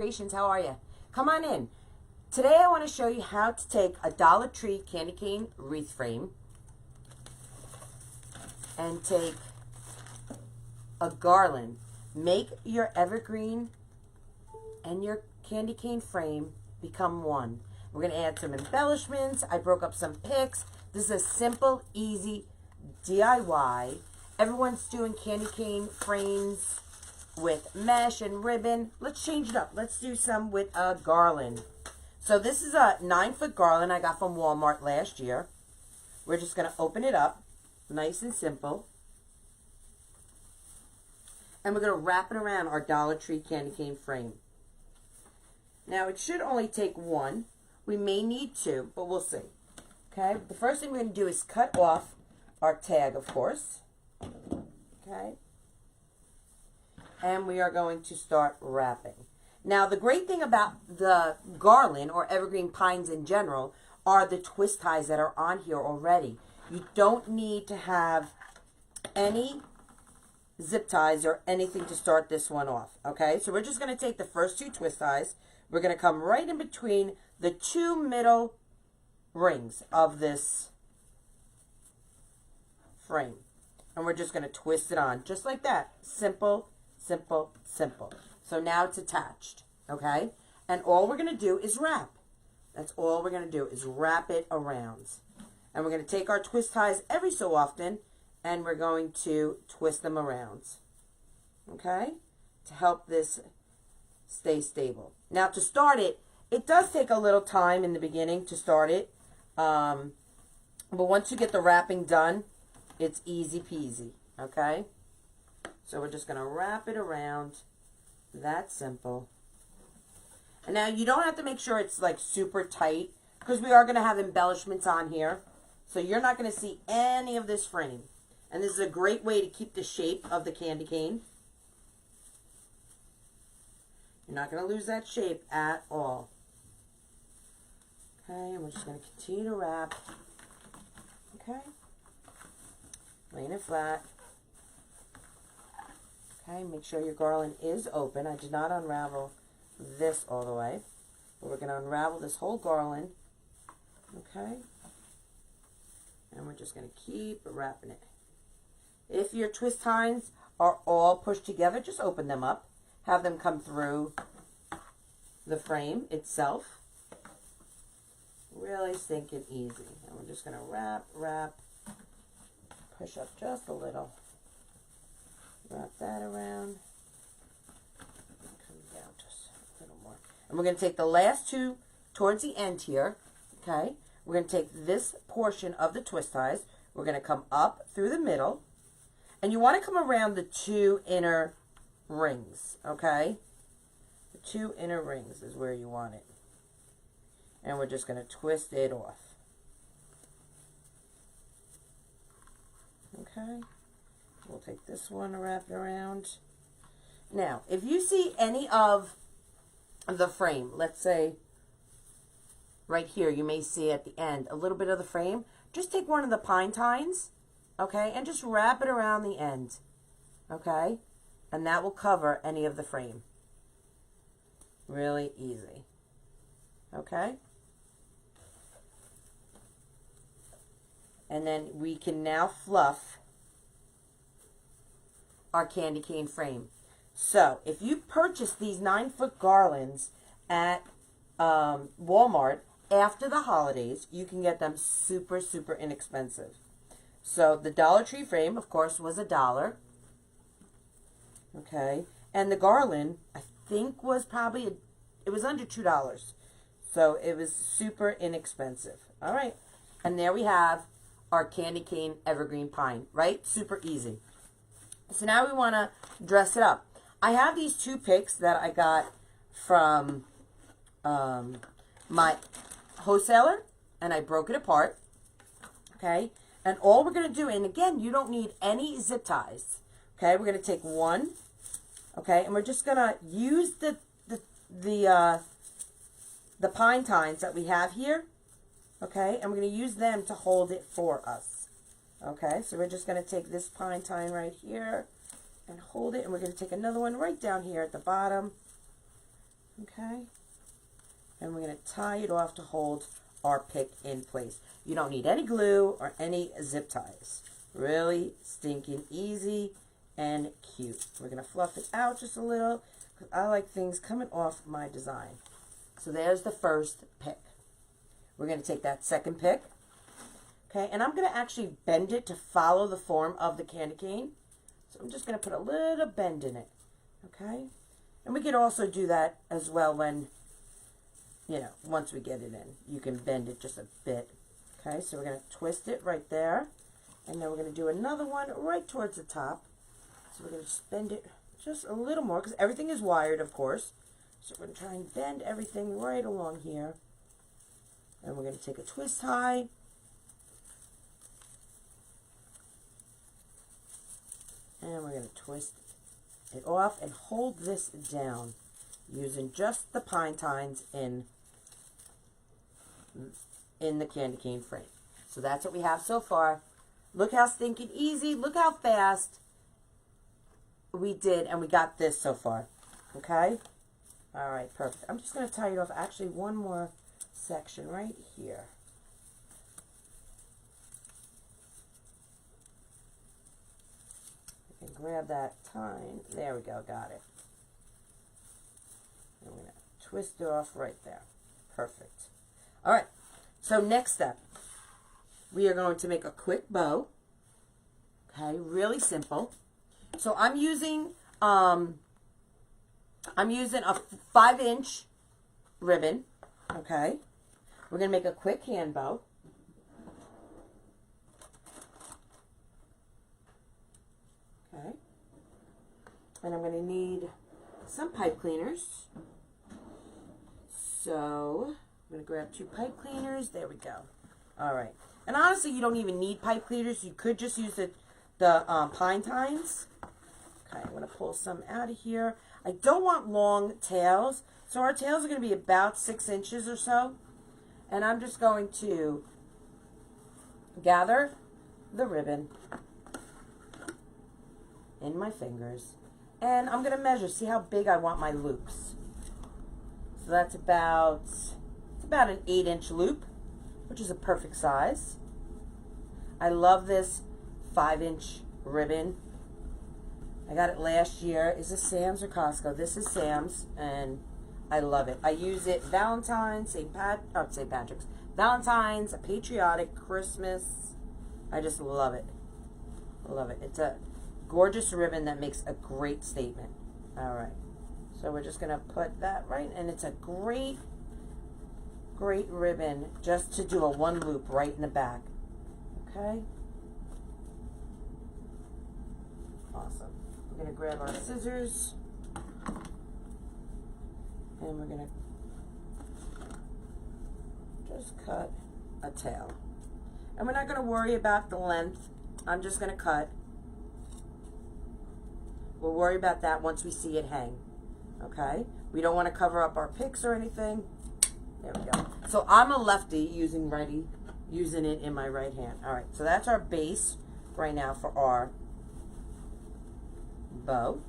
Kreations. How are you? Come on in. Today I want to show you how to take a Dollar Tree candy cane wreath frame and take a garland. Make your evergreen and your candy cane frame become one. We're going to add some embellishments. I broke up some picks. This is a simple, easy DIY. Everyone's doing candy cane frames with mesh and ribbon. Let's change it up. Let's do some with a garland. So this is a 9-foot garland I got from Walmart last year. We're just going to open it up, nice and simple. And we're going to wrap it around our Dollar Tree candy cane frame. Now it should only take one. We may need two, but we'll see. Okay, the first thing we're going to do is cut off our tag, of course. Okay. And we are going to start wrapping. Now, the great thing about the garland or evergreen pines in general are the twist ties that are on here already. You don't need to have any zip ties or anything to start this one off. Okay, so we're just going to take the first two twist ties. We're going to come right in between the two middle rings of this frame. And we're just going to twist it on just like that. Simple, simple, simple. So now it's attached, okay? And all we're going to do is wrap. That's all we're going to do is wrap it around. And we're going to take our twist ties every so often and we're going to twist them around, okay? To help this stay stable. Now to start it, it does take a little time in the beginning to start it. But once you get the wrapping done, it's easy peasy, okay? So we're just going to wrap it around. That simple. And now you don't have to make sure it's like super tight because we are going to have embellishments on here. So you're not going to see any of this frame. And this is a great way to keep the shape of the candy cane. You're not going to lose that shape at all. Okay, and we're just going to continue to wrap. Okay. Laying it flat. Okay, make sure your garland is open. I did not unravel this all the way. But we're going to unravel this whole garland. Okay. And we're just going to keep wrapping it. If your twist ties are all pushed together, just open them up. Have them come through the frame itself. Really stinking easy. And we're just going to wrap, wrap. Push up just a little. Wrap that around. Come down just a little more. And we're going to take the last two towards the end here. Okay. We're going to take this portion of the twist ties. We're going to come up through the middle. And you want to come around the two inner rings. Okay. The two inner rings is where you want it. And we're just going to twist it off. Okay, we'll take this one and wrap it around. Now, if you see any of the frame, let's say right here, you may see at the end a little bit of the frame, just take one of the pine tines, okay, and just wrap it around the end, okay, and that will cover any of the frame. Really easy, okay. And then we can now fluff our candy cane frame. So if you purchase these 9-foot garlands at Walmart after the holidays, you can get them super, super inexpensive. So the Dollar Tree frame, of course, was $1. Okay. And the garland, I think, was probably, it was under $2. So it was super inexpensive. All right. And there we have our candy cane evergreen pine, right? Super easy. So now we want to dress it up. I have these two picks that I got from my wholesaler, and I broke it apart, okay? And all we're going to do, and again, you don't need any zip ties, okay? We're going to take one, okay? And we're just going to use the pine tines that we have here, okay, and we're going to use them to hold it for us. Okay, so we're just going to take this pine tine right here and hold it, and we're going to take another one right down here at the bottom Okay? And we're going to tie it off to hold our pick in place. You don't need any glue or any zip ties. Really stinking easy and cute. We're going to fluff it out just a little because I like things coming off my design. So there's the first pick. We're going to take that second pick. Okay, and I'm going to actually bend it to follow the form of the candy cane. So I'm just going to put a little bend in it. Okay? And we could also do that as well when, you know, once we get it in. You can bend it just a bit. Okay, so we're going to twist it right there. And then we're going to do another one right towards the top. So we're going to just bend it just a little more because everything is wired, of course. So we're going to try and bend everything right along here. And we're going to take a twist tie. And we're going to twist it off and hold this down using just the pine tines in the candy cane frame. So that's what we have so far. Look how stinking easy. Look how fast we did and we got this so far. Okay? All right, perfect. I'm just going to tie it off. Actually, one more section right here. I can grab that tine. There we go. Got it. I'm going to twist it off right there. Perfect. All right. So next step, we are going to make a quick bow. Okay, really simple. So I'm using a 5-inch ribbon. Okay, we're gonna make a quick hand bow. Okay, and I'm gonna need some pipe cleaners. So I'm going to grab 2 pipe cleaners. There we go. All right. And honestly, you don't even need pipe cleaners. You could just use the pine tines. Okay, I'm going to pull some out of here. I don't want long tails. So our tails are going to be about 6 inches or so. And I'm just going to gather the ribbon in my fingers. And I'm going to measure, see how big I want my loops. So that's about an 8-inch loop, which is a perfect size. I love this 5-inch ribbon. I got it last year. Is this Sam's or Costco? This is Sam's, and I love it. I use it Valentine's, St. Patrick's, Valentine's, a patriotic, Christmas. I just love it. I love it. It's a gorgeous ribbon that makes a great statement. All right. So we're just going to put that right, and it's a great ribbon just to do a 1 loop right in the back. Okay? Awesome. We're going to grab our scissors, and we're going to just cut a tail. And we're not going to worry about the length. I'm just going to cut. We'll worry about that once we see it hang. Okay? We don't want to cover up our picks or anything. There we go. So I'm a lefty using it in my right hand. All right, so that's our base right now for our bow.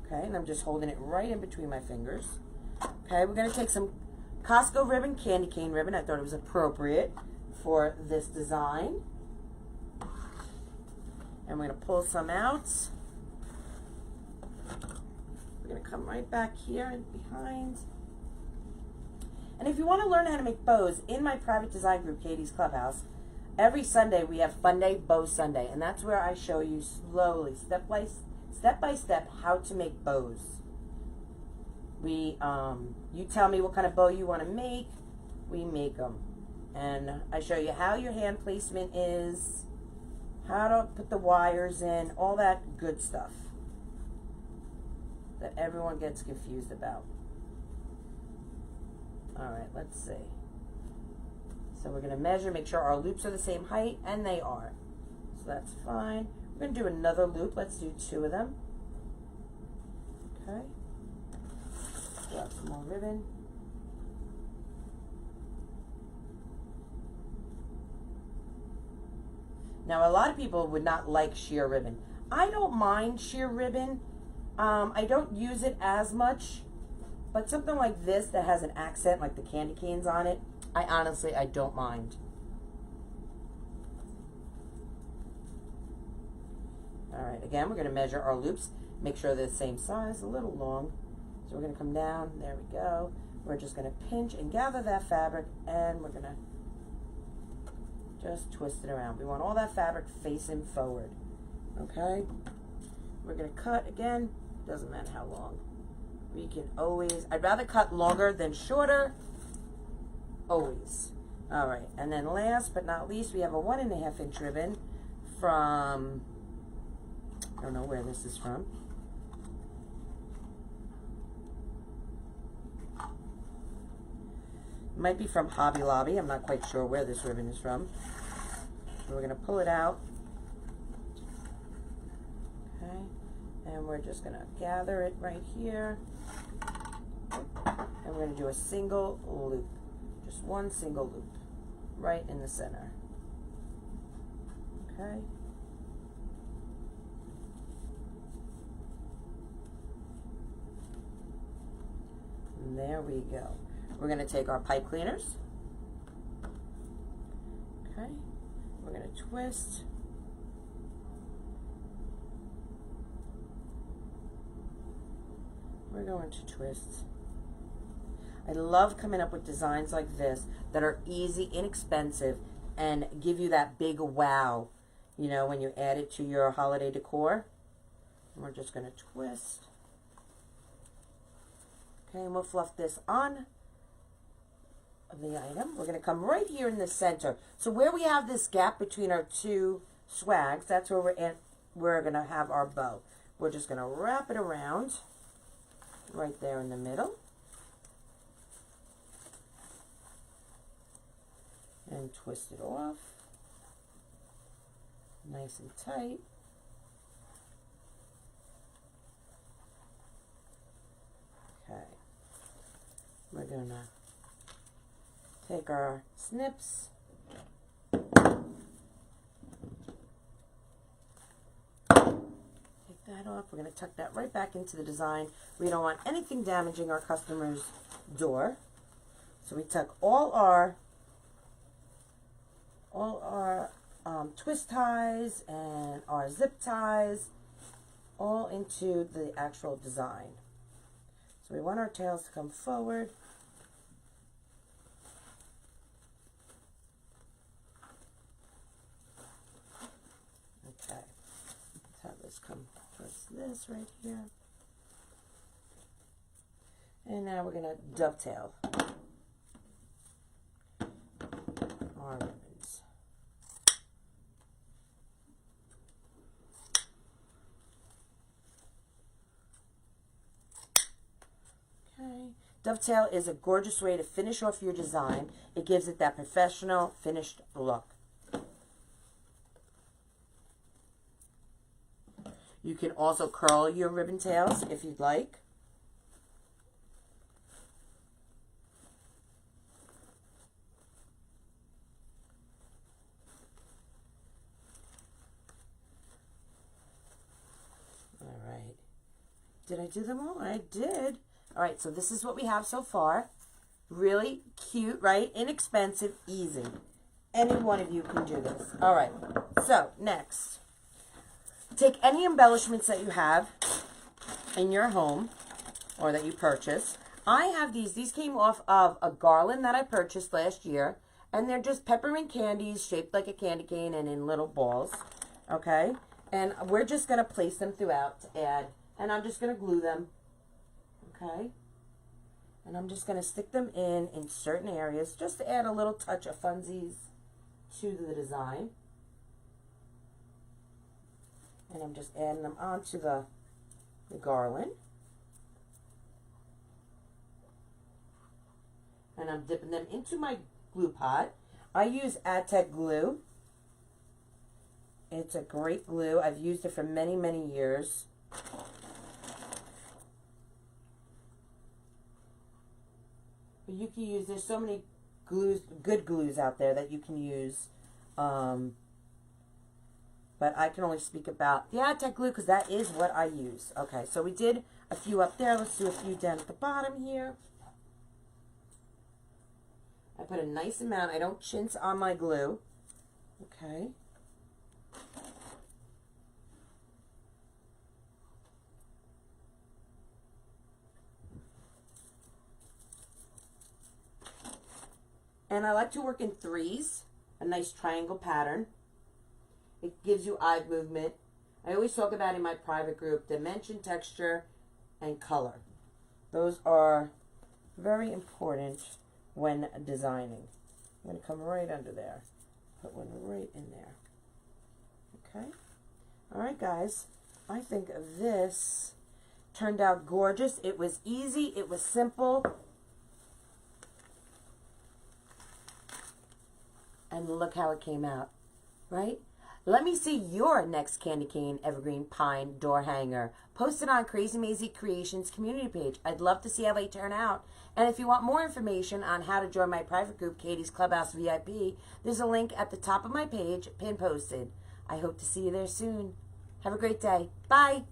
Okay, and I'm just holding it right in between my fingers. Okay, we're going to take some Costco ribbon, candy cane ribbon. I thought it was appropriate for this design. And we're going to pull some out. We're going to come right back here and behind. And if you want to learn how to make bows, in my private design group, Katie's Clubhouse, every Sunday we have Fun Day Bow Sunday. And that's where I show you slowly, step by step, how to make bows. You tell me what kind of bow you want to make, we make them. And I show you how your hand placement is, how to put the wires in, all that good stuff that everyone gets confused about. All right, let's see. So we're going to measure, make sure our loops are the same height, and they are. So that's fine. We're going to do another loop. Let's do 2 of them. Okay. Grab some more ribbon. Now, a lot of people would not like sheer ribbon. I don't mind sheer ribbon. I don't use it as much But something like this that has an accent, like the candy canes on it, I don't mind. All right, again, we're going to measure our loops. Make sure they're the same size, a little long. So we're going to come down, there we go. We're just going to pinch and gather that fabric, and we're going to just twist it around. We want all that fabric facing forward, okay? We're going to cut again, doesn't matter how long. We can always, I'd rather cut longer than shorter, always. All right, and then last but not least, we have a 1.5 inch ribbon from, I don't know where this is from. It might be from Hobby Lobby. I'm not quite sure where this ribbon is from. So we're going to pull it out. Okay. And we're just going to gather it right here. And we're going to do a single loop. Just one single loop. Right in the center. Okay. And there we go. We're going to take our pipe cleaners. Okay. We're going to twist. We're going to twist. I love coming up with designs like this that are easy, inexpensive, and give you that big wow, you know, when you add it to your holiday decor. And we're just going to twist. Okay, and we'll fluff this on the item. We're going to come right here in the center. So where we have this gap between our two swags, that's where we're going to have our bow. We're just going to wrap it around right there in the middle. And twist it off. Nice and tight. Okay. We're going to take our snips. Take that off. We're going to tuck that right back into the design. We don't want anything damaging our customer's door. So we tuck all our twist ties and our zip ties all into the actual design. So we want our tails to come forward. Okay, let's have this come towards this right here. And now we're going to dovetail our ribbons. Okay. Dovetail is a gorgeous way to finish off your design. It gives it that professional, finished look. You can also curl your ribbon tails if you'd like. All right. Did I do them all? I did. All right, so this is what we have so far. Really cute, right? Inexpensive, easy. Any one of you can do this. All right, so next. Take any embellishments that you have in your home or that you purchase. I have these. These came off of a garland that I purchased last year, and they're just peppermint candies shaped like a candy cane and in little balls, okay? And we're just going to place them throughout to add, and I'm just going to glue them. Okay, and I'm just going to stick them in certain areas just to add a little touch of funsies to the design. And I'm just adding them onto the garland. And I'm dipping them into my glue pot. I use Adtech glue. It's a great glue. I've used it for many, many years. But you can use, there's so many glues, good glues out there that you can use. But I can only speak about the Adtech glue because that is what I use. Okay, so we did a few up there. Let's do a few down at the bottom here. I put a nice amount. I don't chintz on my glue. Okay. And I like to work in threes, a nice triangle pattern. It gives you eye movement. I always talk about in my private group, dimension, texture, and color. Those are very important when designing. I'm going to come right under there. Put one right in there. Okay. All right, guys. I think this turned out gorgeous. It was easy. It was simple. And look how it came out, right? Let me see your next candy cane evergreen pine door hanger. Post it on Krazy Mazie Kreations community page. I'd love to see how they turn out. And if you want more information on how to join my private group, Katie's Clubhouse VIP, there's a link at the top of my page, pin posted. I hope to see you there soon. Have a great day. Bye.